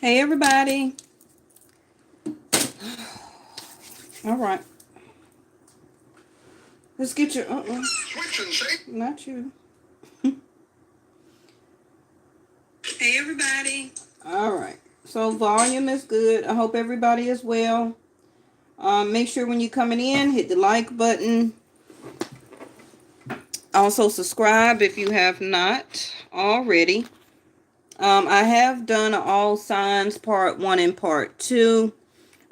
Hey, everybody. All right. Let's get your... Not you. Hey, everybody. All right. So, volume is good. I hope everybody is well. Make sure when you're coming in, hit the like button. Also, subscribe if you have not already. I have done all signs part 1 and part 2.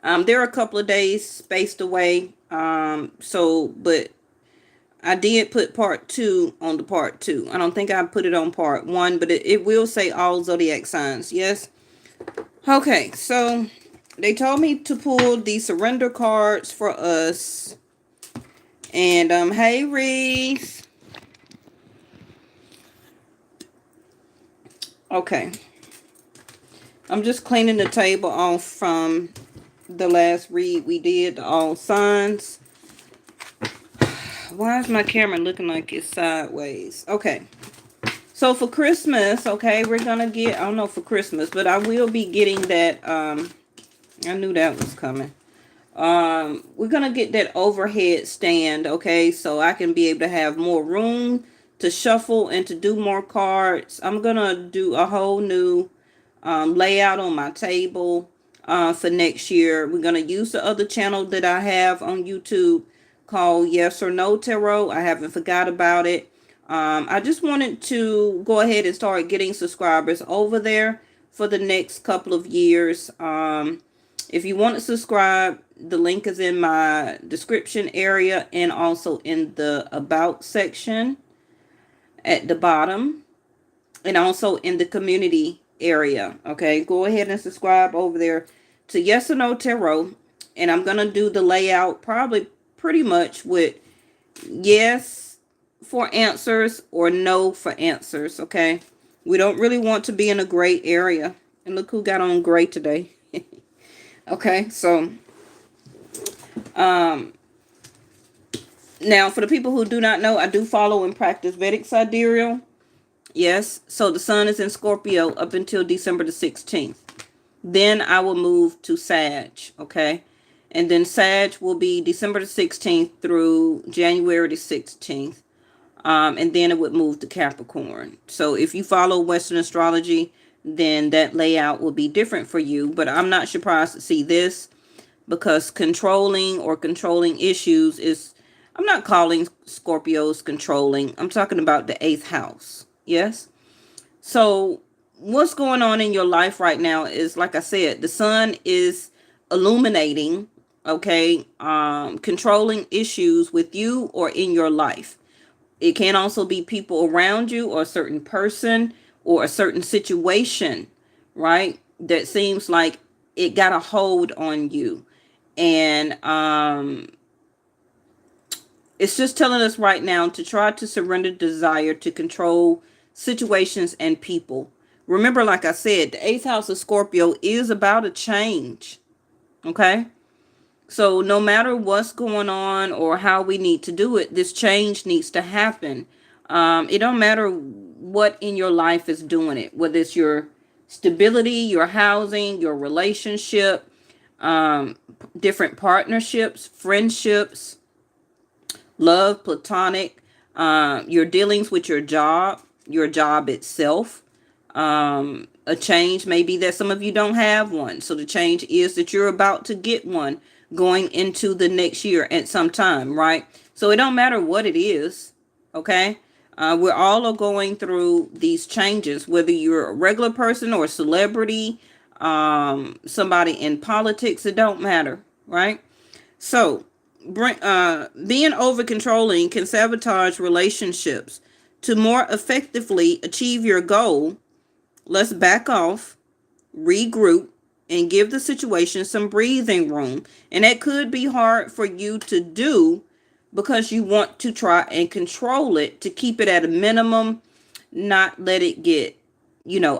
There are a couple of days spaced away. But I did put part 2 on the part 2. I don't think I put it on part 1, but it will say all zodiac signs. Yes. Okay, so they told me to pull the surrender cards for us. And hey Reese. Okay. I'm just cleaning the table off from the last read we did, all signs. Why is my camera looking like it's sideways? Okay. So for Christmas, okay, we're going to get, I don't know for Christmas, but I will be getting that, I knew that was coming. We're going to get that overhead stand, okay, so I can be able to have more room to shuffle and to do more cards. I'm going to do a whole new layout on my table for next year. We're going to use the other channel that I have on YouTube called Yes or No Tarot. I haven't forgot about it. I just wanted to go ahead and start getting subscribers over there for the next couple of years. If you want to subscribe, the link is in my description area and also in the About section at the bottom and also in the community area. Okay, go ahead and subscribe over there to Yes or No Tarot. And I'm going to do the layout probably pretty much with yes for answers or no for answers. Okay, we don't really want to be in a gray area. And look who got on gray today. Okay, so now for the people who do not know, I do follow and practice Vedic sidereal. Yes, so the sun is in Scorpio up until December the 16th. Then I will move to Sag, okay? And then Sag will be December the 16th through January the 16th. And then it would move to Capricorn. So if you follow Western astrology, then that layout will be different for you. But I'm not surprised to see this because controlling issues is, I'm not calling Scorpios controlling. I'm talking about the 8th house. Yes. So what's going on in your life right now is, like I said, the sun is illuminating, okay, controlling issues with you or in your life. It can also be people around you or a certain person or a certain situation, right? That seems like it got a hold on you. And it's just telling us right now to try to surrender desire to control situations and people. Remember, like I said, the 8th house of Scorpio is about a change. Okay? So no matter what's going on or how we need to do it, this change needs to happen. It don't matter what in your life is doing it, whether it's your stability, your housing, your relationship, different partnerships, friendships, love, platonic, your dealings with your job itself. A change may be that some of you don't have one. So the change is that you're about to get one going into the next year at some time, right? So it don't matter what it is, okay? We're all going through these changes, whether you're a regular person or a celebrity, somebody in politics, it don't matter, right? So being over controlling can sabotage relationships. To more effectively achieve your goal, let's back off, regroup, and give the situation some breathing room. And that could be hard for you to do because you want to try and control it to keep it at a minimum, not let it get,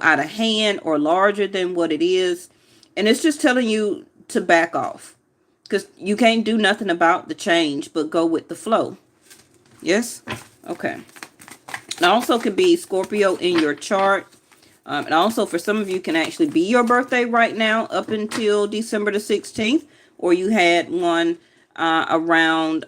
out of hand or larger than what it is. And it's just telling you to back off because you can't do nothing about the change but go with the flow. Yes? Okay. It also could be Scorpio in your chart. And also for some of you can actually be your birthday right now up until December the 16th, or you had one around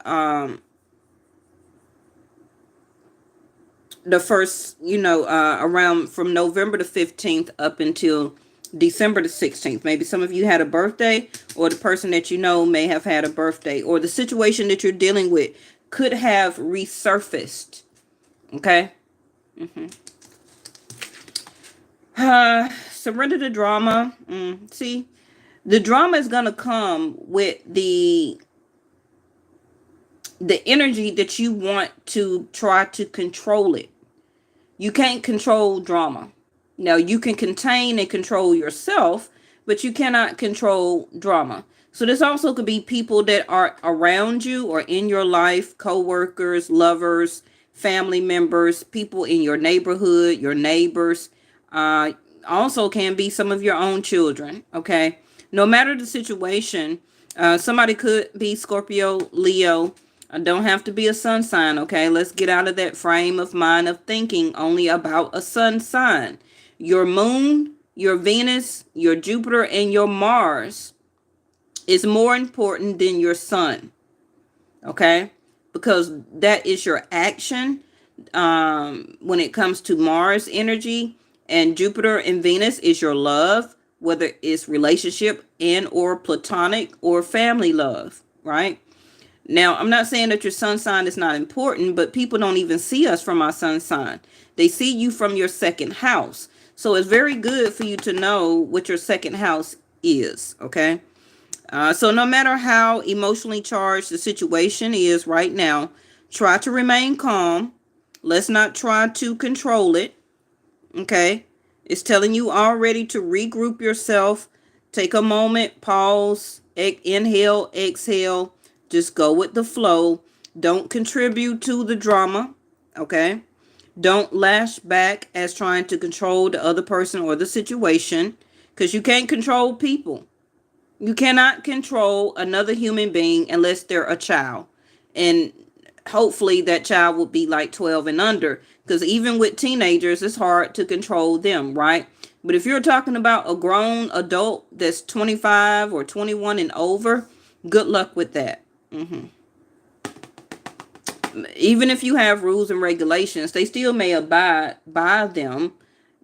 the first, around from November the 15th up until December the 16th. Maybe some of you had a birthday, or the person that you know may have had a birthday, or the situation that you're dealing with could have resurfaced. Okay. Surrender the drama. See, the drama is going to come with the energy that you want to try to control it. You can't control drama. Now, you can contain and control yourself, but you cannot control drama. So this also could be people that are around you or in your life, co-workers, lovers, family members, people in your neighborhood, your neighbors. Also can be some of your own children, okay? No matter the situation, somebody could be Scorpio, Leo. Don't have to be a sun sign, okay? Let's get out of that frame of mind of thinking only about a sun sign. Your moon, your Venus, your Jupiter, and your Mars is more important than your sun, okay? Because that is your action when it comes to Mars energy, and Jupiter and Venus is your love, whether it's relationship and or platonic or family love, right? Now, I'm not saying that your sun sign is not important, but people don't even see us from our sun sign. They see you from your second house. So it's very good for you to know what your second house is, okay? So no matter how emotionally charged the situation is right now, try to remain calm. Let's not try to control it, okay? It's telling you already to regroup yourself. Take a moment, pause, inhale, exhale. Just go with the flow. Don't contribute to the drama, okay? Don't lash back as trying to control the other person or the situation, because you can't control people. You cannot control another human being unless they're a child. And hopefully that child will be like 12 and under, because even with teenagers, it's hard to control them, right? But if you're talking about a grown adult that's 25 or 21 and over, good luck with that. Even if you have rules and regulations, they still may abide by them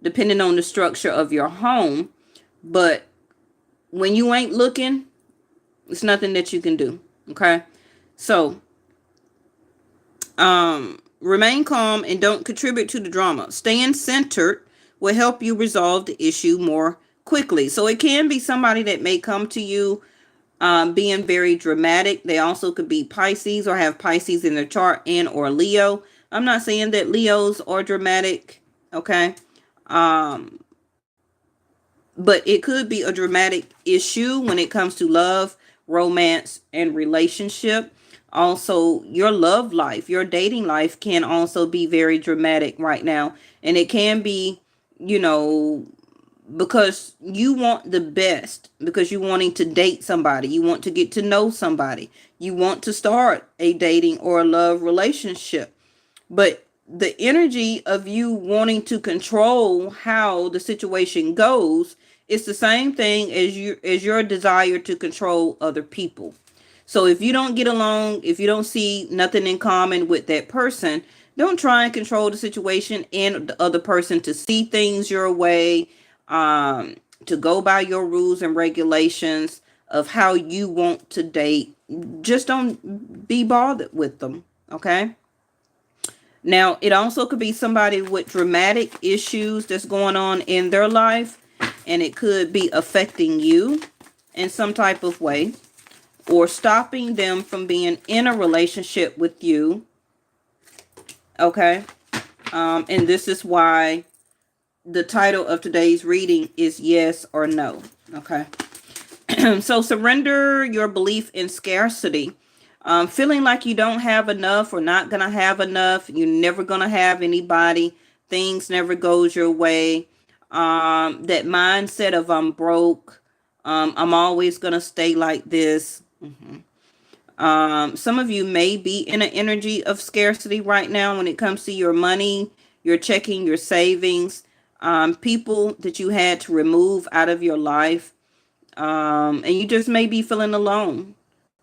depending on the structure of your home. But when you ain't looking, it's nothing that you can do. Okay. So remain calm and don't contribute to the drama. Staying centered will help you resolve the issue more quickly. So it can be somebody that may come to you being very dramatic. They also could be Pisces or have Pisces in their chart, and or Leo. I'm not saying that Leos are dramatic, okay? But it could be a dramatic issue when it comes to love, romance, and relationship. Also, your love life, your dating life can also be very dramatic right now. And it can be, you know, because you want the best, because you're wanting to date somebody, you want to get to know somebody, you want to start a dating or a love relationship. But the energy of you wanting to control how the situation goes is the same thing as your desire to control other people. So if you don't get along, if you don't see nothing in common with that person, don't try and control the situation and the other person to see things your way, to go by your rules and regulations of how you want to date. Just don't be bothered with them, okay? Now, it also could be somebody with dramatic issues that's going on in their life, and it could be affecting you in some type of way or stopping them from being in a relationship with you, okay? And this is why the title of today's reading is yes or no, okay? So surrender your belief in scarcity. Feeling like you don't have enough or not going to have enough. You're never going to have anybody. Things never goes your way. That mindset of I'm broke. I'm always going to stay like this. Some of you may be in an energy of scarcity right now when it comes to your money, your checking, your savings. people that you had to remove out of your life, and you just may be feeling alone.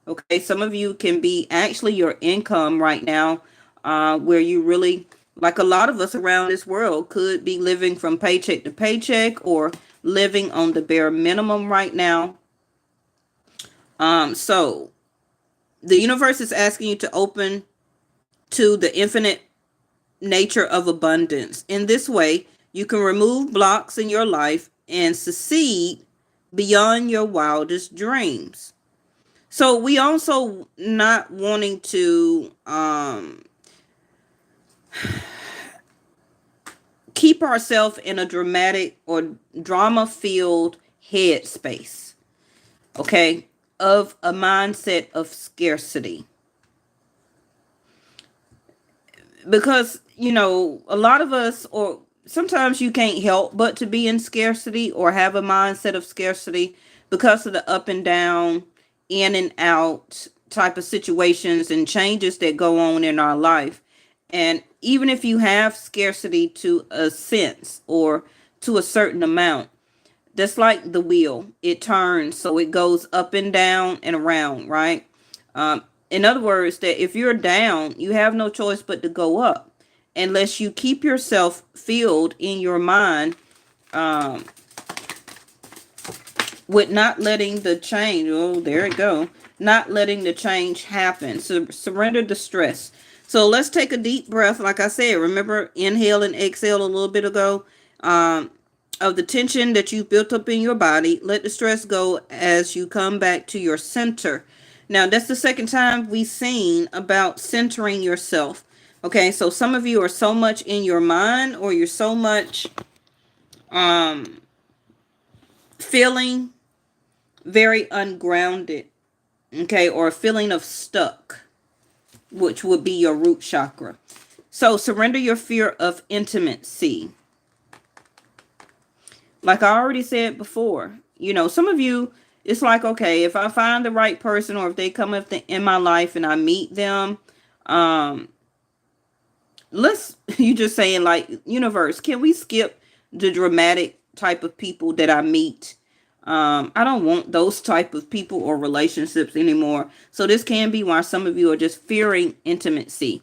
Okay, some of you can be actually your income right now, where you really, like a lot of us around this world, could be living from paycheck to paycheck or living on the bare minimum right now. So the universe is asking you to open to the infinite nature of abundance. In this way, you can remove blocks in your life and succeed beyond your wildest dreams. So we also not wanting to keep ourselves in a dramatic or drama filled headspace, okay, of a mindset of scarcity. Because, a lot of us, or sometimes you can't help but to be in scarcity or have a mindset of scarcity because of the up and down, in and out type of situations and changes that go on in our life. And even if you have scarcity to a sense or to a certain amount, that's like the wheel. It turns, so it goes up and down and around, right? In other words, that if you're down, you have no choice but to go up, unless you keep yourself filled in your mind with not letting the change. Oh, there it go. Not letting the change happen. So surrender the stress. So let's take a deep breath. Like I said, remember, inhale and exhale a little bit ago. Of the tension that you built up in your body, let the stress go as you come back to your center. Now, that's the second time we've seen about centering yourself. Okay, so some of you are so much in your mind, or you're so much feeling very ungrounded, okay, or a feeling of stuck, which would be your root chakra. So surrender your fear of intimacy. Like I already said before, some of you, it's like, okay, if I find the right person, or if they come up in my life and I meet them, you just saying, like, universe, can we skip the dramatic type of people that I meet? I don't want those type of people or relationships anymore. So this can be why some of you are just fearing intimacy.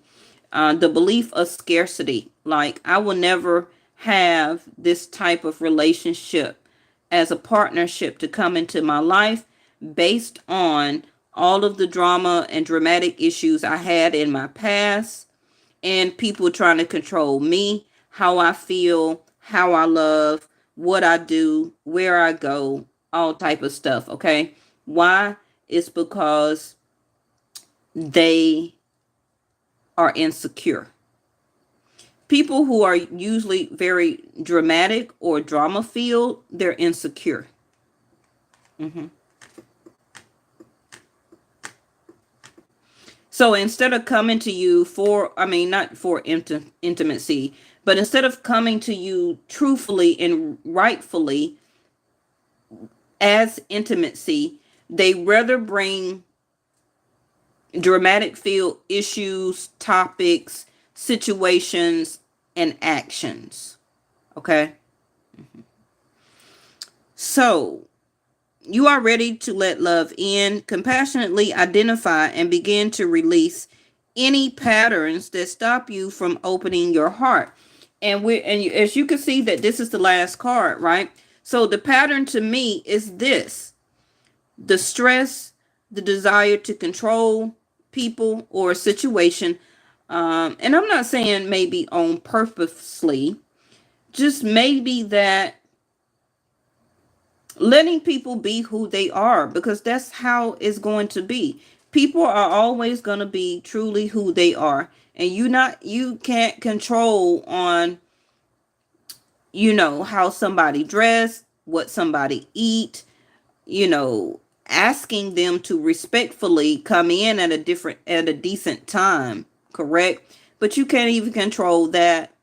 The belief of scarcity, like, I will never have this type of relationship as a partnership to come into my life, based on all of the drama and dramatic issues I had in my past, and people trying to control me, how I feel, how I love, what I do, where I go, all type of stuff. Okay. Why? It's because they are insecure. People who are usually very dramatic or drama filled, they're insecure. So instead of coming to you not for intimacy, but instead of coming to you truthfully and rightfully as intimacy, they rather bring dramatic filled issues, topics, situations, and actions. Okay. So you are ready to let love in, compassionately identify and begin to release any patterns that stop you from opening your heart. As you can see, that this is the last card, right? So the pattern to me is this: the stress, the desire to control people or a situation. And I'm not saying maybe on purposely, just maybe that letting people be who they are, because that's how it's going to be. People are always going to be truly who they are, and you can't control on how somebody dress, what somebody eat, asking them to respectfully come in at a decent time, correct? But you can't even control that.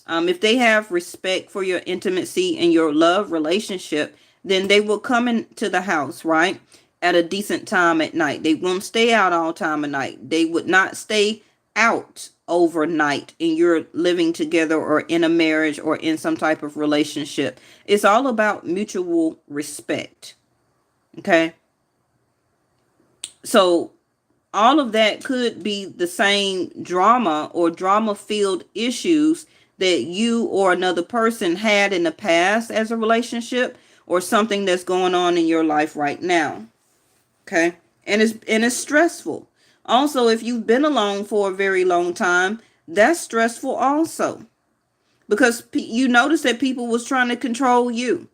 If they have respect for your intimacy and your love relationship, then they will come into the house, right, at a decent time at night. They won't stay out all time of night. They would not stay out overnight and you're living together or in a marriage or in some type of relationship. It's all about mutual respect. Okay. So all of that could be the same drama or drama filled issues that you or another person had in the past as a relationship, or something that's going on in your life right now. Okay. And it's stressful. Also, if you've been alone for a very long time, that's stressful also, because you notice that people was trying to control you.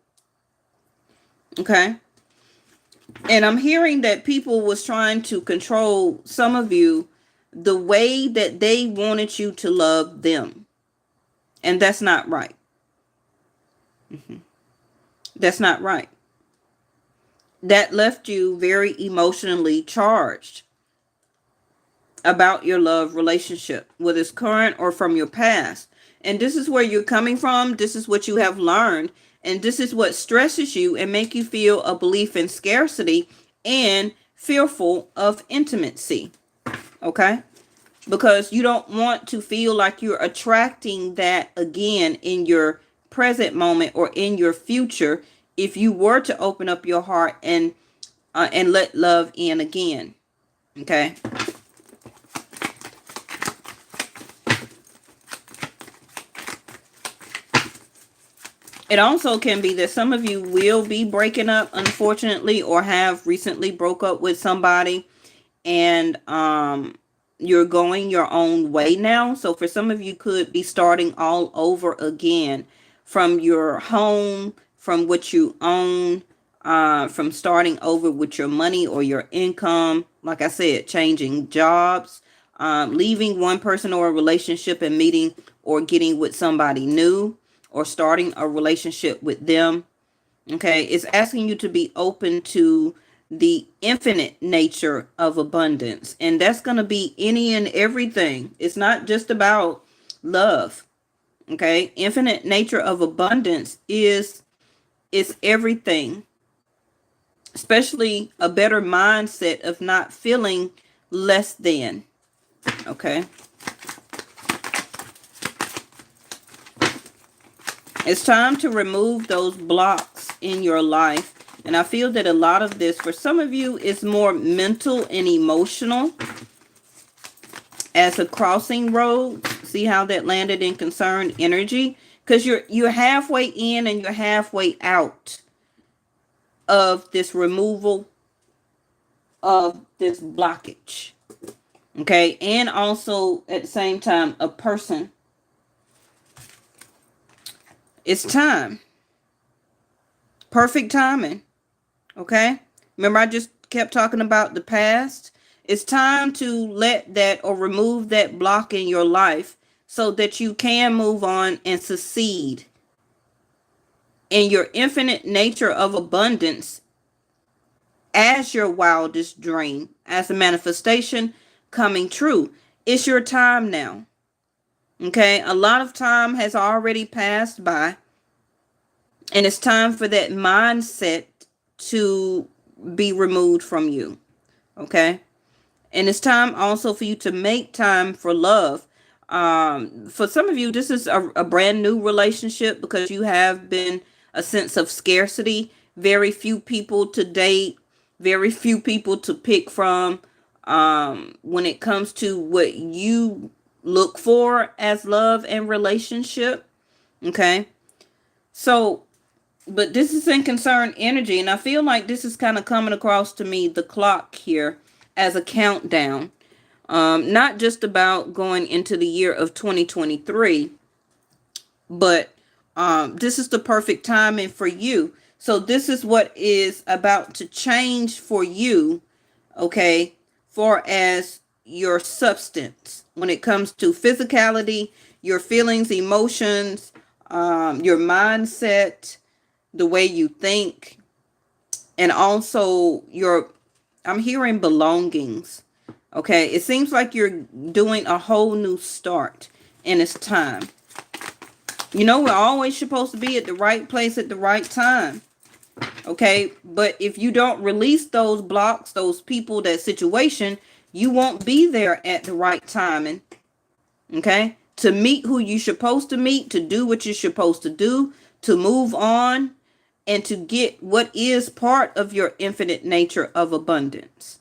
Okay. And I'm hearing that people was trying to control some of you the way that they wanted you to love them. And that's not right. That's not right. That left you very emotionally charged about your love relationship, whether it's current or from your past. And this is where you're coming from. This is what you have learned. And this is what stresses you and make you feel a belief in scarcity and fearful of intimacy. Okay? Because you don't want to feel like you're attracting that again in your present moment or in your future if you were to open up your heart and let love in again. Okay? It also can be that some of you will be breaking up, unfortunately, or have recently broke up with somebody, and you're going your own way now. So for some of you, could be starting all over again from your home, from what you own, from starting over with your money or your income. Like I said, changing jobs, leaving one person or a relationship and meeting or getting with somebody new, or starting a relationship with them. Okay, it's asking you to be open to the infinite nature of abundance. And that's going to be any and everything. It's not just about love. Okay, infinite nature of abundance is everything. Especially a better mindset of not feeling less than. Okay. It's time to remove those blocks in your life. And I feel that a lot of this, for some of you, is more mental and emotional as a crossing road. See how that landed in concerned energy? Because you're halfway in and you're halfway out of this removal of this blockage. Okay. And also at the same time, a person. It's time. Perfect timing. Okay? Remember, I just kept talking about the past. It's time to let that or remove that block in your life so that you can move on and succeed in your infinite nature of abundance as your wildest dream, as a manifestation coming true. It's your time now. Okay, a lot of time has already passed by, and it's time for that mindset to be removed from you. Okay, and it's time also for you to make time for love. For some of you, this is a brand new relationship because you have been a sense of scarcity. Very few people to date, very few people to pick from when it comes to what you look for as love and relationship. Okay. So, but this is in concern energy. And I feel like this is kind of coming across to me, the clock here, as a countdown. Not just about going into the year of 2023, but this is the perfect timing for you. So this is what is about to change for you. Okay. For as your substance, when it comes to physicality, your feelings, emotions, your mindset, the way you think, and also I'm hearing belongings. Okay, it seems like you're doing a whole new start, and it's time. You know, we're always supposed to be at the right place at the right time. Okay, but if you don't release those blocks, those people, that situation, You won't be there at the right timing, okay? To meet who you're supposed to meet, to do what you're supposed to do, to move on, and to get what is part of your infinite nature of abundance.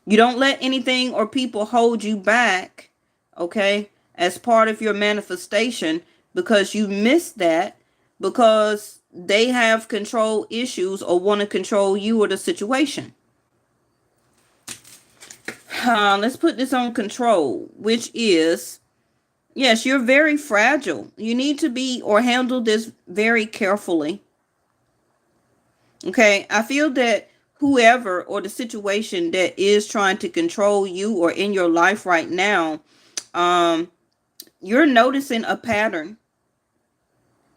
You don't let anything or people hold you back, okay, as part of your manifestation, because you miss that, because they have control issues or want to control you or the situation. Let's put this on control, which is, yes, you're very fragile. You need to be or handle this very carefully. Okay, I feel that whoever or the situation that is trying to control you or in your life right now, you're noticing a pattern.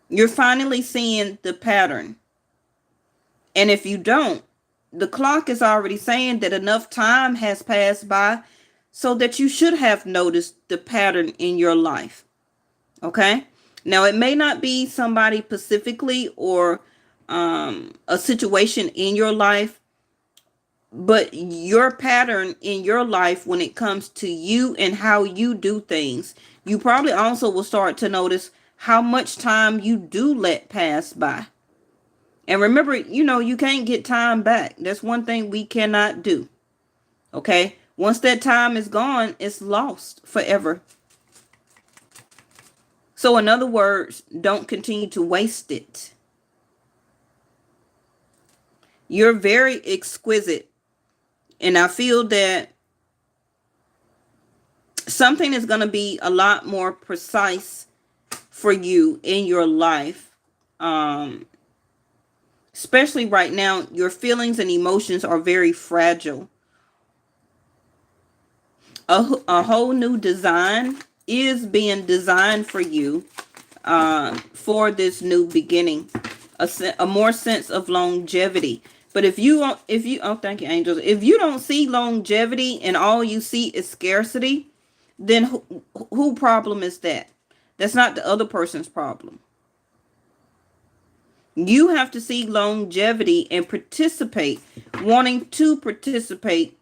You're finally seeing the pattern. And if you don't, the clock is already saying that enough time has passed by so that you should have noticed the pattern in your life. Okay? Now, it may not be somebody specifically or a situation in your life, but your pattern in your life when it comes to you and how you do things, you probably also will start to notice how much time you do let pass by. And remember, you can't get time back. That's one thing we cannot do. Okay? Once that time is gone, it's lost forever. So in other words, don't continue to waste it. You're very exquisite. And I feel that something is going to be a lot more precise for you in your life. Especially right now, your feelings and emotions are very fragile. A whole new design is being designed for you for this new beginning. A more sense of longevity. But if you, oh, thank you, angels. If you don't see longevity and all you see is scarcity, then who problem is that? That's not the other person's problem. You have to see longevity and participate, wanting to participate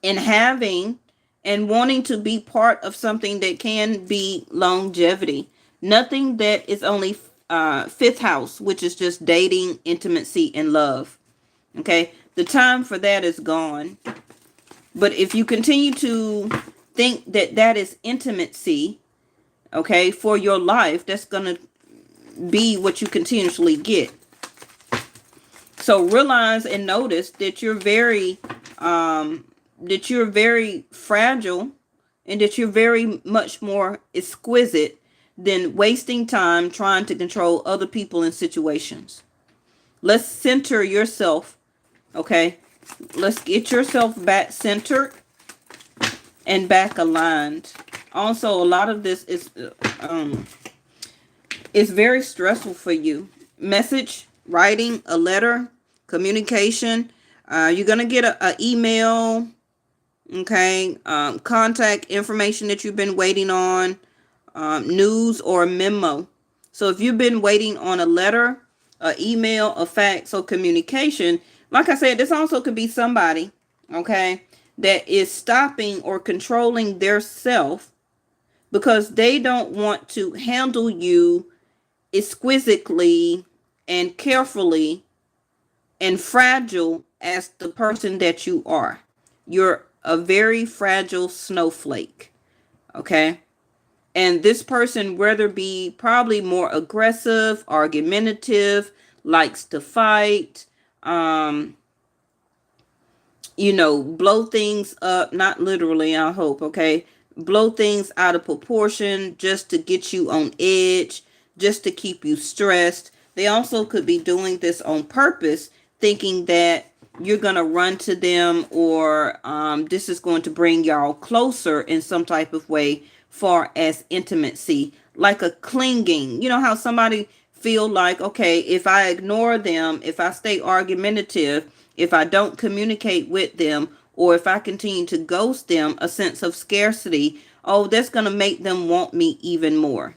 in having and wanting to be part of something that can be longevity. Nothing that is only fifth house, which is just dating, intimacy, and love. Okay, the time for that is gone. But if you continue to think that that is intimacy, okay, for your life, that's going to be what you continuously get. So realize and notice that you're very fragile and that you're very much more exquisite than wasting time trying to control other people and situations. Let's center yourself. Okay, let's get yourself back centered and back aligned. Also, a lot of this is very stressful for you. Message, writing, a letter, communication. You're gonna get an email. Okay, contact information that you've been waiting on, news or memo. So if you've been waiting on a letter, an email, a fax, or communication, like I said, this also could be somebody, okay, that is stopping or controlling their self because they don't want to handle you exquisitely and carefully and fragile as the person that you are. You're a very fragile snowflake, okay? And this person, whether be probably more aggressive, argumentative, likes to fight, blow things up, not literally, I hope, okay? Blow things out of proportion just to get you on edge, just to keep you stressed. They also could be doing this on purpose, thinking that you're going to run to them or this is going to bring y'all closer in some type of way far as intimacy, like a clinging. You know how somebody feel like, okay, if I ignore them, if I stay argumentative, if I don't communicate with them, or if I continue to ghost them, a sense of scarcity, oh, that's going to make them want me even more.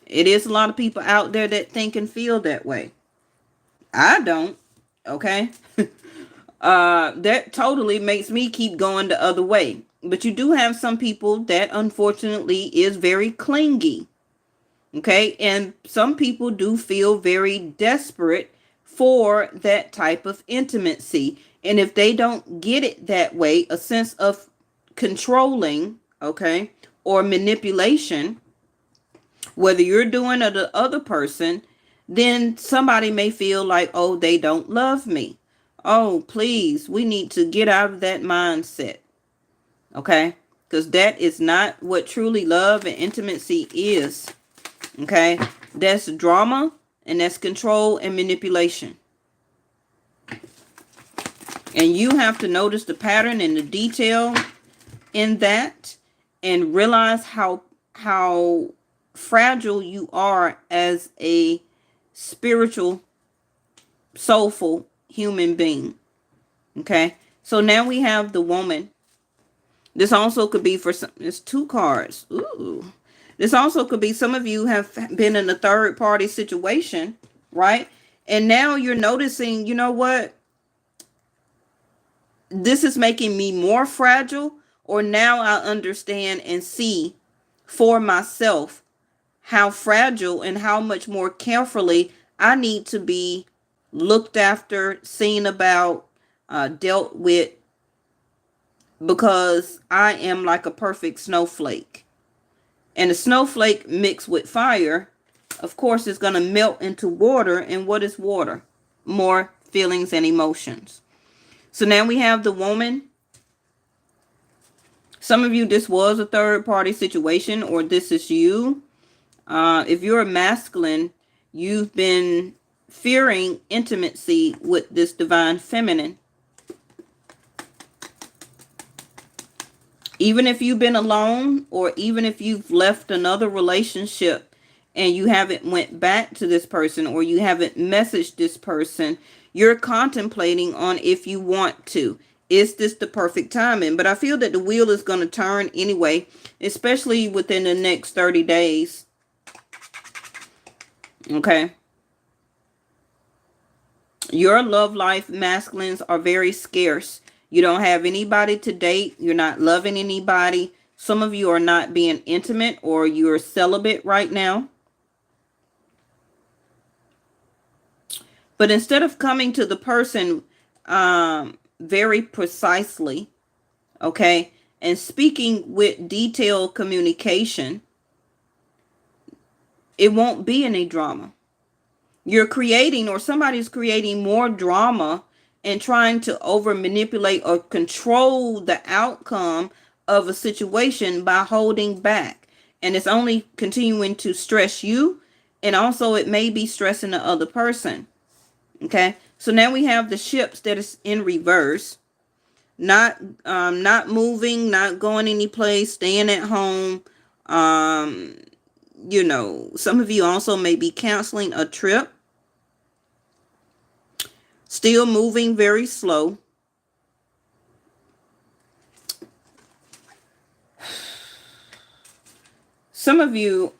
It is a lot of people out there that think and feel that way. I don't. Okay. That totally makes me keep going the other way. But you do have some people that unfortunately is very clingy. Okay. And some people do feel very desperate for that type of intimacy. And if they don't get it that way, a sense of controlling, okay, or manipulation, whether you're doing it or the other person, then somebody may feel like, oh, they don't love me. Oh, please, we need to get out of that mindset. Okay. Because that is not what truly love and intimacy is. Okay. That's drama and that's control and manipulation. And you have to notice the pattern and the detail in that and realize how fragile you are as a spiritual, soulful human being. Okay. So now we have the woman. This also could be for some, it's 2 cards. Ooh. This also could be some of you have been in a third party situation, right? And now you're noticing, you know what? This is making me more fragile, or now I understand and see for myself how fragile and how much more carefully I need to be looked after, seen about, dealt with, because I am like a perfect snowflake. And a snowflake mixed with fire, of course, is going to melt into water. And what is water? More feelings and emotions. So now we have the woman. Some of you, this was a third party situation, or this is you. If you're a masculine, you've been fearing intimacy with this divine feminine. Even if you've been alone, or even if you've left another relationship and you haven't went back to this person, or you haven't messaged this person, you're contemplating on if you want to. Is this the perfect timing? But I feel that the wheel is going to turn anyway, especially within the next 30 days. Okay. Your love life, masculines, are very scarce. You don't have anybody to date. You're not loving anybody. Some of you are not being intimate, or you're celibate right now. But instead of coming to the person very precisely, okay, and speaking with detailed communication, it won't be any drama. You're creating, or somebody's creating more drama and trying to over manipulate or control the outcome of a situation by holding back. And it's only continuing to stress you, and also it may be stressing the other person. Okay. So now we have the ships that is in reverse. Not moving, not going any place, staying at home. You know, some of you also may be canceling a trip. Still moving very slow. Some of you,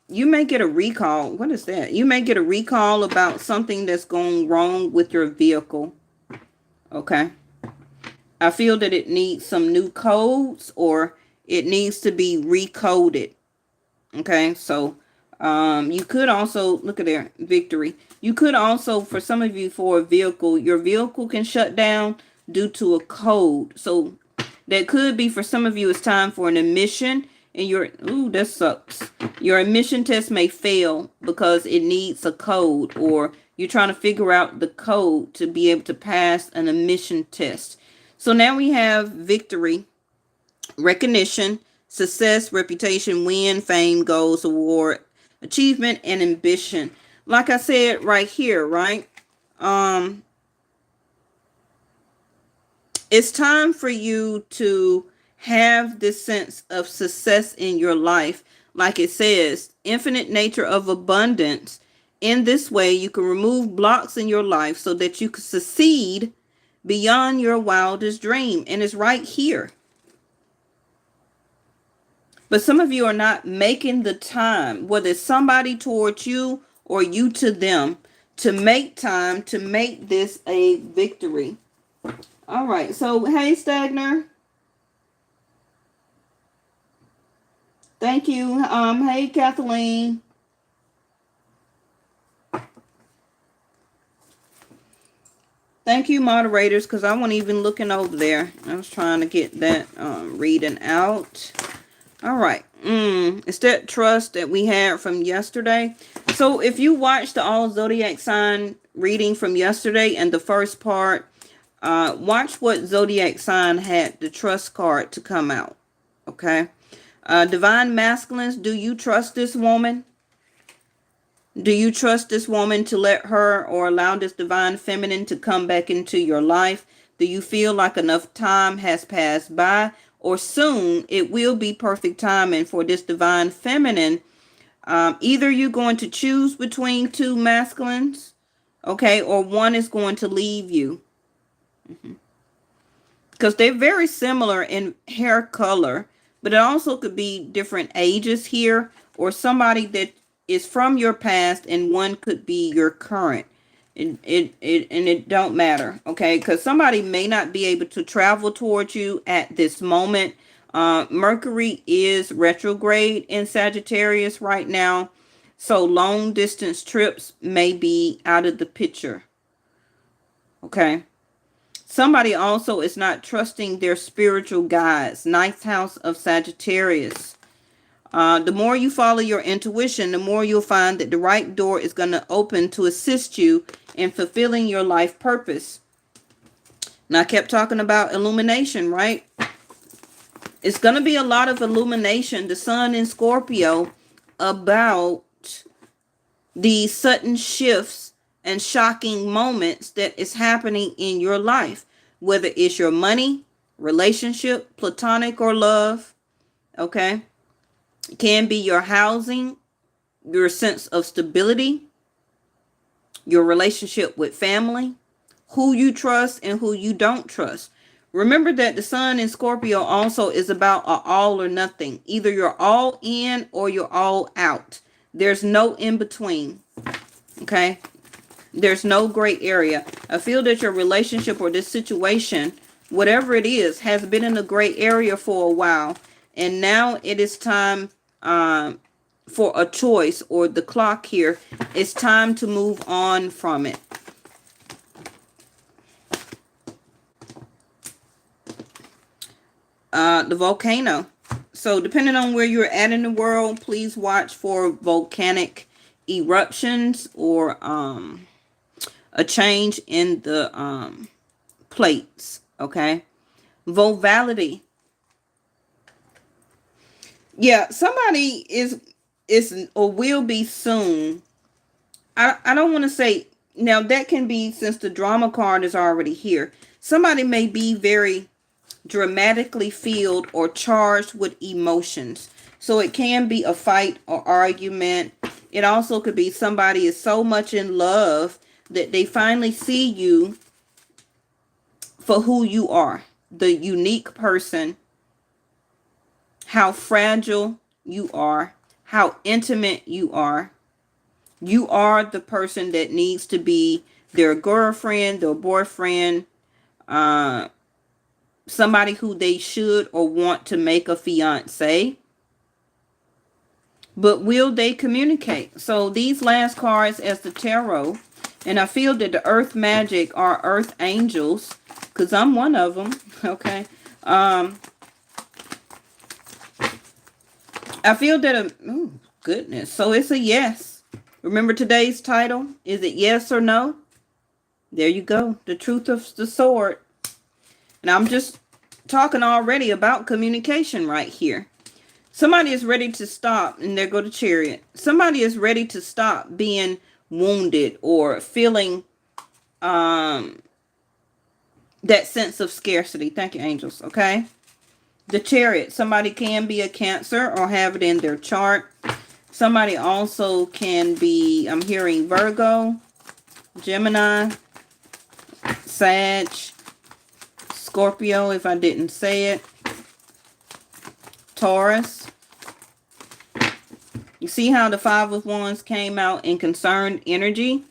you may get a recall. What is that? You may get a recall about something that's going wrong with your vehicle. Okay. I feel that it needs some new codes, or it needs to be recoded. Okay. So, you could also, look at there, victory. You could also, for some of you, for a vehicle, your vehicle can shut down due to a code. So that could be, for some of you, it's time for an emission, and that sucks. Your emission test may fail because it needs a code, or you're trying to figure out the code to be able to pass an emission test. So now we have victory, recognition, success, reputation, win, fame, goals, award, achievement, and ambition. Like I said right here, right? It's time for you to have this sense of success in your life. Like it says, infinite nature of abundance. In this way, you can remove blocks in your life so that you can succeed beyond your wildest dream. And it's right here. But some of you are not making the time, whether it's somebody towards you or you to them, to make time to make this a victory. All right. So, hey, Stagner. Thank you. Hey, Kathleen. Thank you, moderators, because I wasn't even looking over there. I was trying to get that reading out. All right. It's that trust that we had from yesterday. So if you watched the all zodiac sign reading from yesterday and the first part, watch what zodiac sign had the trust card to come out. Okay. Divine masculines, do you trust this woman? Do you trust this woman to let her or allow this divine feminine to come back into your life? Do you feel like enough time has passed by, or soon it will be perfect timing for this divine feminine? Either you're going to choose between two masculines, okay, or one is going to leave you. Because they're very similar in hair color, but it also could be different ages here, or somebody that is from your past and one could be your current. It don't matter, okay? Because somebody may not be able to travel towards you at this moment. Mercury is retrograde in Sagittarius right now, so long distance trips may be out of the picture, okay? Somebody also is not trusting their spiritual guides. Ninth house of Sagittarius. The more you follow your intuition, the more you'll find that the right door is going to open to assist you in fulfilling your life purpose. Now, I kept talking about illumination, right? It's going to be a lot of illumination, the sun in Scorpio, about the sudden shifts and shocking moments that is happening in your life, whether it's your money, relationship, platonic, or love, okay? It can be your housing, your sense of stability, your relationship with family, who you trust and who you don't trust. Remember that the sun in Scorpio also is about a all or nothing. Either you're all in or you're all out. There's no in between, okay? There's no gray area. I feel that your relationship or this situation, whatever it is, has been in a gray area for a while. And now it is time for a choice, or the clock here. It's time to move on from it. The volcano. So depending on where you're at in the world, please watch for volcanic eruptions or a change in the plates, okay? Volvality. Yeah, somebody is or will be soon. I don't want to say, now that can be, since the drama card is already here, somebody may be very dramatically filled or charged with emotions. So it can be a fight or argument. It also could be somebody is so much in love that they finally see you for who you are, the unique person, how fragile you are, how intimate you are. You are the person that needs to be their girlfriend, their boyfriend, somebody who they should or want to make a fiance. But will they communicate? So these last cards as the tarot, and I feel that the earth magic are earth angels, because I'm one of them, okay? I feel that, oh, goodness. So it's a yes. Remember today's title? Is it yes or no? There you go. The truth of the sword. And I'm just talking already about communication right here. Somebody is ready to stop, and there go the Chariot. Somebody is ready to stop being wounded or feeling that sense of scarcity. Thank you, angels. Okay. The Chariot. Somebody can be a Cancer or have it in their chart. Somebody also can be, I'm hearing Virgo, Gemini, Sag, Scorpio, if I didn't say it, Taurus. You see how the Five of Wands came out in concerned energy?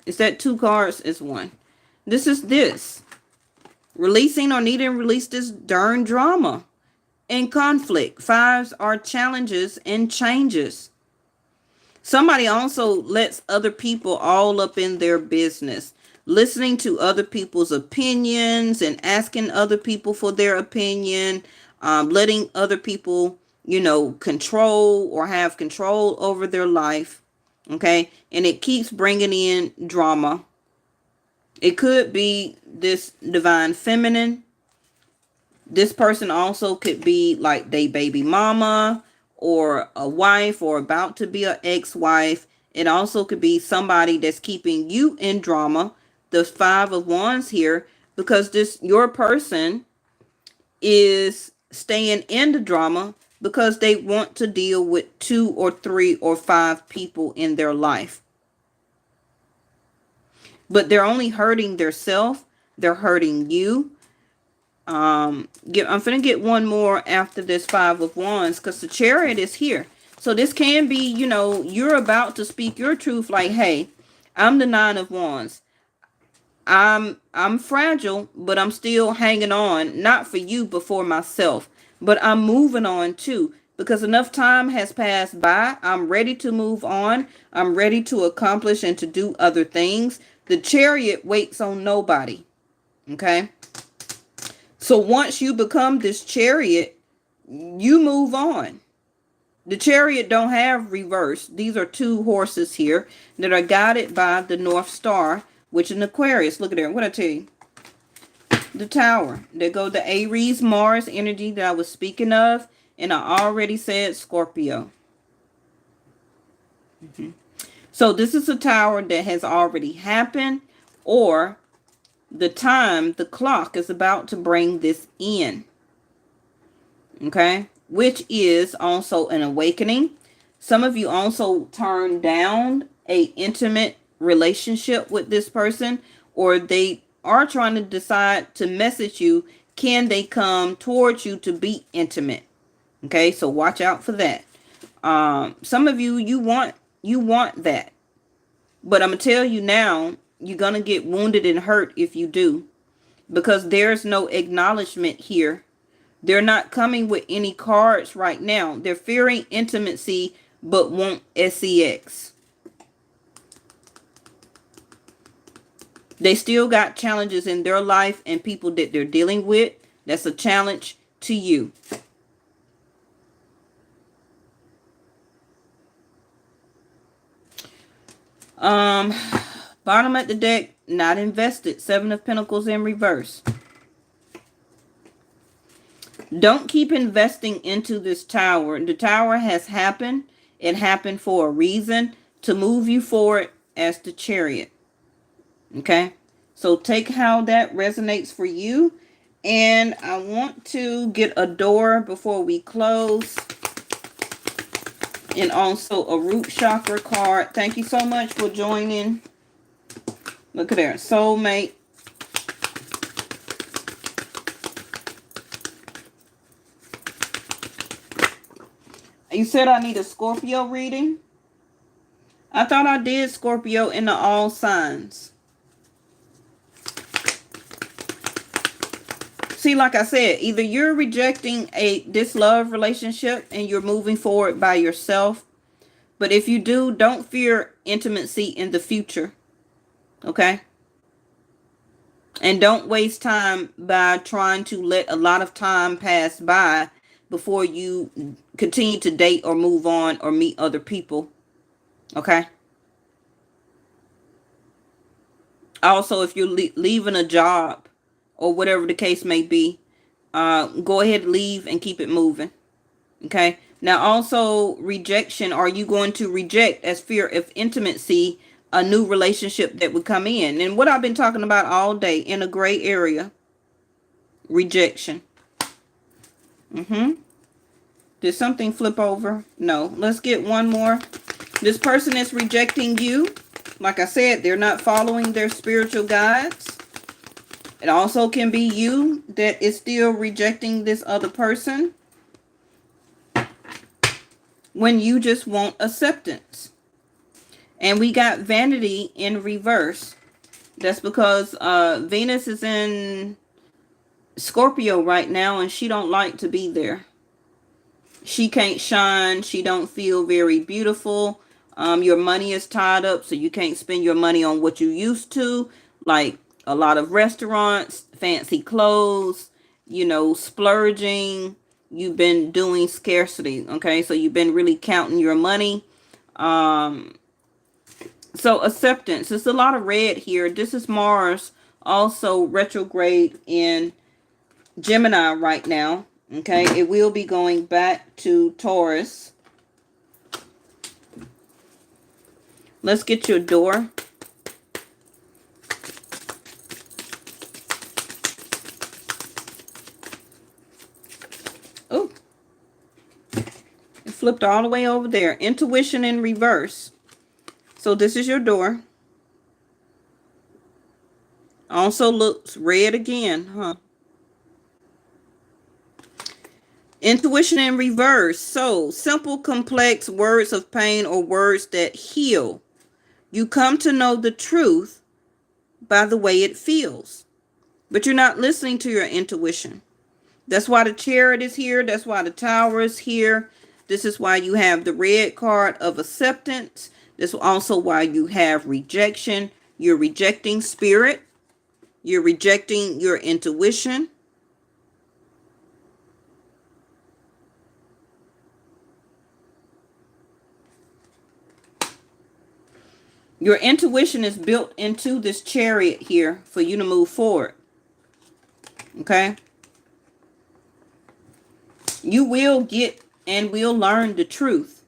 Is that two cards? Is one. This is this. Releasing or needing to release this darn drama and conflict. Fives are challenges and changes. Somebody also lets other people all up in their business. Listening to other people's opinions and asking other people for their opinion. Letting other people, control or have control over their life. Okay. And it keeps bringing in drama. It could be this divine feminine. This person also could be like they baby mama or a wife or about to be an ex-wife. It also could be somebody that's keeping you in drama. The Five of Wands here, because your person is staying in the drama because they want to deal with 2 or 3 or 5 people in their life. But they're only hurting themselves. They're hurting you. I'm gonna get one more after this Five of Wands, because the Chariot is here. So this can be, you're about to speak your truth, like, hey, I'm the Nine of Wands. I'm fragile, but I'm still hanging on, not for you, but for myself. But I'm moving on too, because enough time has passed by. I'm ready to move on. I'm ready to accomplish and to do other things. The Chariot waits on nobody. Okay. So once you become this Chariot, you move on. The Chariot don't have reverse. These are 2 horses here that are guided by the North Star, which is an Aquarius. Look at there. What I tell you? The Tower. There go the Aries, Mars energy that I was speaking of. And I already said Scorpio. So this is a Tower that has already happened, or the clock is about to bring this in. Okay. Which is also an awakening. Some of you also turned down a intimate relationship with this person, or they are trying to decide to message you. Can they come towards you to be intimate? Okay, so watch out for that. Some of you want that, but I'm gonna tell you now, you're gonna get wounded and hurt if you do, because there's no acknowledgement here. They're not coming with any cards right now. They're fearing intimacy, but want sex. They still got challenges in their life and people that they're dealing with. That's a challenge to you. Bottom of the deck, not invested. 7 of Pentacles in reverse. Don't keep investing into this Tower. The Tower has happened. It happened for a reason, to move you forward as the Chariot. Okay, so take how that resonates for you. And I want to get a door before we close, and also a root chakra card. Thank you so much for joining. Look at there, soulmate. You said I need a Scorpio reading. I thought I did Scorpio in the all signs. See, like I said, either you're rejecting this love relationship and you're moving forward by yourself. But if you do, don't fear intimacy in the future. Okay? And don't waste time by trying to let a lot of time pass by before you continue to date or move on or meet other people. Okay? Also, if you're leaving a job or whatever the case may be, go ahead, leave and keep it moving. Okay? Now, also, rejection. Are you going to reject as fear of intimacy a new relationship that would come in? And what I've been talking about all day, in a gray area, rejection. Did something flip over? No. Let's get one more. This person is rejecting you. Like I said, they're not following their spiritual guides. It also can be you that is still rejecting this other person when you just want acceptance. And we got vanity in reverse. That's because Venus is in Scorpio right now, and she don't like to be there. She can't shine. She don't feel very beautiful. Your money is tied up, so you can't spend your money on what you used to, like a lot of restaurants, fancy clothes, splurging. You've been doing scarcity, okay? So you've been really counting your money. So acceptance. There's a lot of red here. This is Mars also retrograde in Gemini right now. Okay, it will be going back to Taurus. Let's get your door. Oh, it flipped all the way over there. Intuition in reverse. So this is your door. Also looks red again, huh? Intuition in reverse. So, simple, complex words of pain or words that heal. You come to know the truth by the way it feels. But you're not listening to your intuition. That's why the Chariot is here. That's why the Tower is here. This is why you have the red card of acceptance. This is also why you have rejection. You're rejecting spirit. You're rejecting your intuition. Your intuition is built into this Chariot here for you to move forward. Okay? You will get and will learn the truth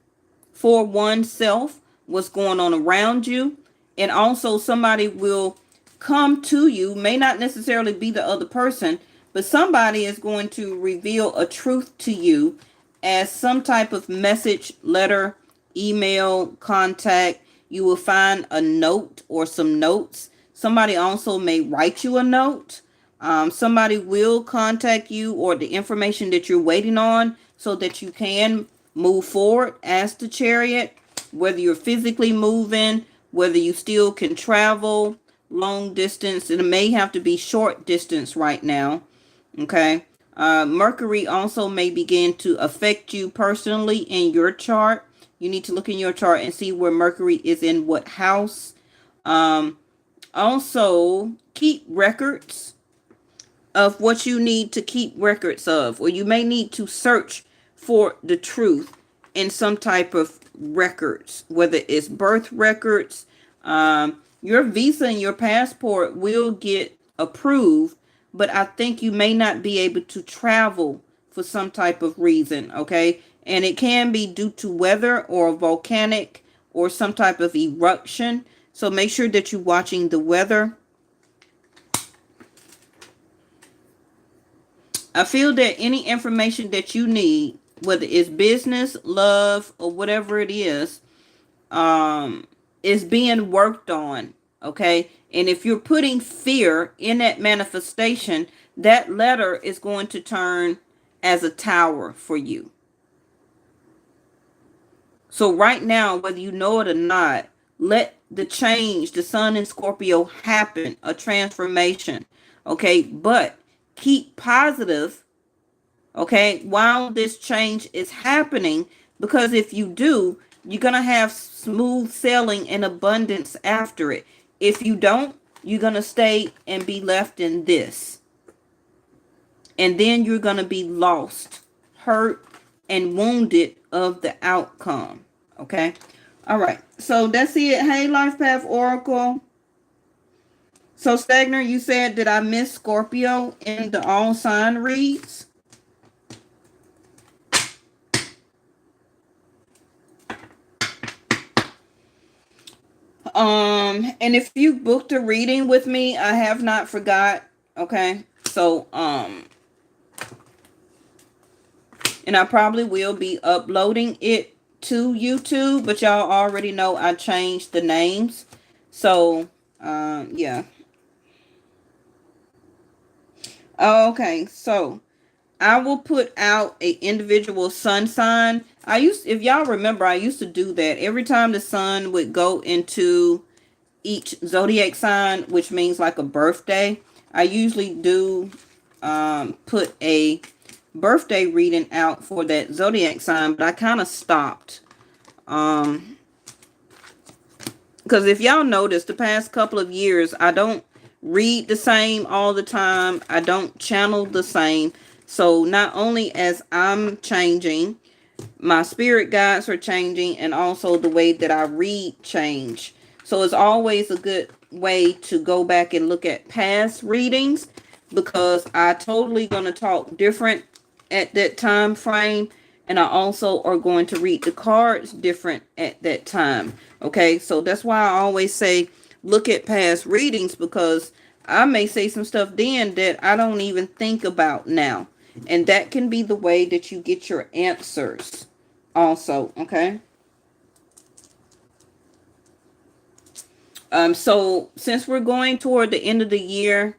for oneself, what's going on around you. And also somebody will come to you, may not necessarily be the other person, but somebody is going to reveal a truth to you as some type of message, letter, email, contact. You will find a note or some notes. Somebody also may write you a note. Somebody will contact you or the information that you're waiting on so that you can move forward as the Chariot, whether you're physically moving, whether you still can travel long distance. It may have to be short distance right now. Okay. Mercury also may begin to affect you personally in your chart. You need to look in your chart and see where Mercury is in what house. Also, keep records of what you need to keep records of, or you may need to search for the truth in some type of records, whether it's birth records. Your visa and your passport will get approved, but I think you may not be able to travel for some type of reason, okay? And it can be due to weather or volcanic or some type of eruption. So make sure that you're watching the weather. I feel that any information that you need, whether it's business, love, or whatever it is being worked on, okay? And if you're putting fear in that manifestation, that letter is going to turn as a tower for you. So right now, whether you know it or not, let the change, the Sun in Scorpio, happen, a transformation, okay? But keep positive, okay, while this change is happening, because if you do, you're going to have smooth sailing and abundance after it. If you don't, you're going to stay and be left in this. And then you're going to be lost, hurt, and wounded of the outcome. Okay? All right. So that's it. Hey, Life Path Oracle. So, Stagner, you said, did I miss Scorpio in the all sign reads? And if you booked a reading with me, I have not forgot. Okay. So, and I probably will be uploading it to YouTube, but y'all already know I changed the names. So, yeah. Okay, so I will put out a individual sun sign. If y'all remember, I used to do that every time the sun would go into each zodiac sign, which means like a birthday. I usually do put a birthday reading out for that zodiac sign, but I kind of stopped. Because if y'all notice, the past couple of years, I don't read the same all the time. I don't channel the same. So not only as I'm changing, my spirit guides are changing, and also the way that I read change. So it's always a good way to go back and look at past readings, because I totally going to talk different at that time frame, and I also are going to read the cards different at that time. Okay, so that's why I always say look at past readings, because I may say some stuff then that I don't even think about now. And that can be the way that you get your answers also, okay? So since we're going toward the end of the year,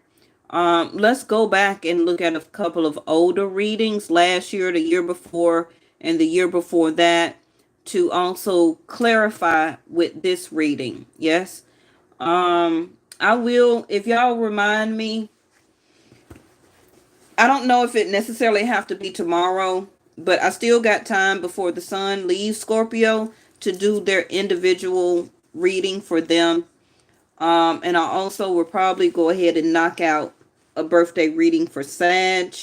let's go back and look at a couple of older readings last year, the year before, and the year before that, to also clarify with this reading. Yes. I will, if y'all remind me, I don't know if it necessarily have to be tomorrow, but I still got time before the sun leaves Scorpio to do their individual reading for them. And I also will probably go ahead and knock out a birthday reading for Sag.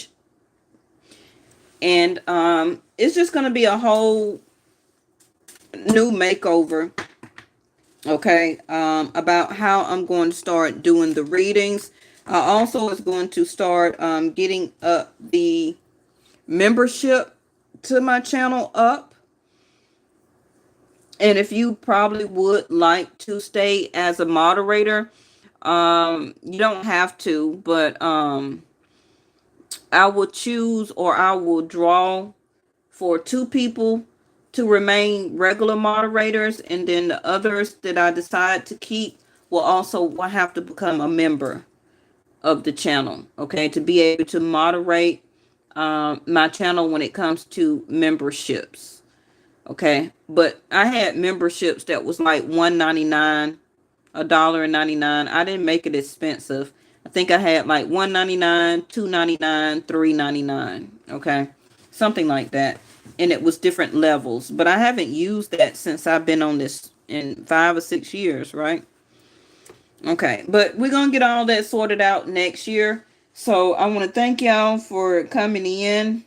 And it's just going to be a whole new makeover, okay, about how I'm going to start doing the readings. I also is going to start getting up the membership to my channel up. And if you probably would like to stay as a moderator, you don't have to, but I will choose, or I will draw for 2 people to remain regular moderators, and then the others that I decide to keep will have to become a member of the channel, okay, to be able to moderate my channel when it comes to memberships. Okay, but I had memberships that was like $1.99, $1.99. I didn't make it expensive. I think I had like $1.99, $2.99, $3.99. Okay, something like that, and it was different levels. But I haven't used that since I've been on this in 5 or 6 years, right? Okay, but we're gonna get all that sorted out next year. So I want to thank y'all for coming in.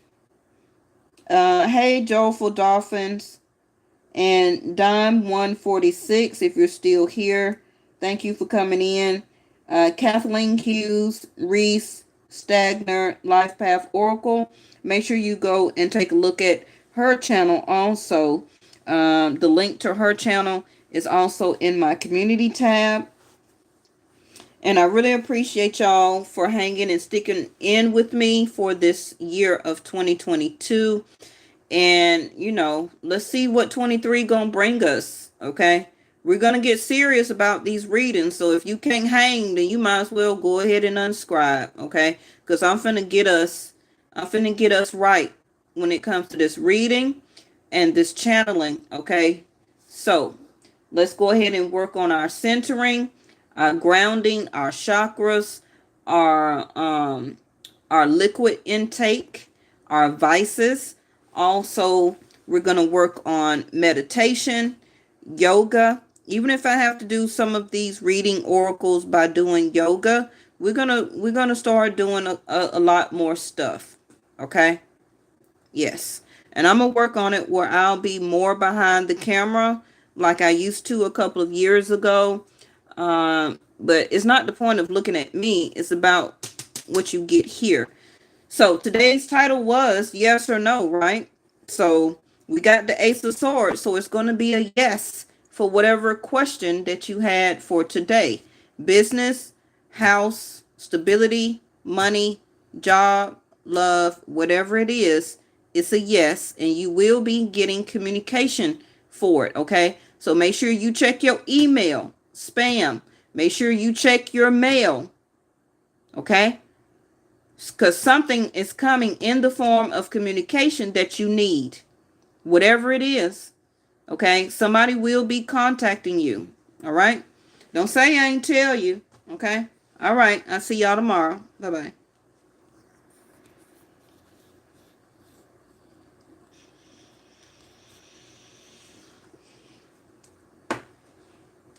Hey, Joyful Dolphins and Dime 146, if you're still here, thank you for coming in. Kathleen Hughes, Reese, Stagner, Life Path Oracle. Make sure you go and take a look at her channel also. The link to her channel is also in my community tab. And I really appreciate y'all for hanging and sticking in with me for this year of 2022. And, you know, let's see what 23 gonna bring us, okay? We're gonna get serious about these readings. So if you can't hang, then you might as well go ahead and unscribe, okay? Because I'm finna get us right when it comes to this reading and this channeling, okay? So let's go ahead and work on our centering, our grounding, our chakras, our liquid intake, our vices. Also, we're going to work on meditation, yoga. Even if I have to do some of these reading oracles by doing yoga, we're gonna start doing a lot more stuff. Okay? Yes. And I'm gonna work on it where I'll be more behind the camera like I used to a couple of years ago. But it's not the point of looking at me. It's about what you get here. So today's title was yes or no, right? So we got the Ace of Swords. So it's going to be a yes for whatever question that you had for today. Business, house, stability, money, job, love, whatever it is, it's a yes. And you will be getting communication for it, okay? So make sure you check your email, spam. Make sure you check your mail, okay? Because something is coming in the form of communication that you need, whatever it is, okay? Somebody will be contacting you, all right? Don't say I ain't tell you, okay? All right, I'll see y'all tomorrow. Bye-bye.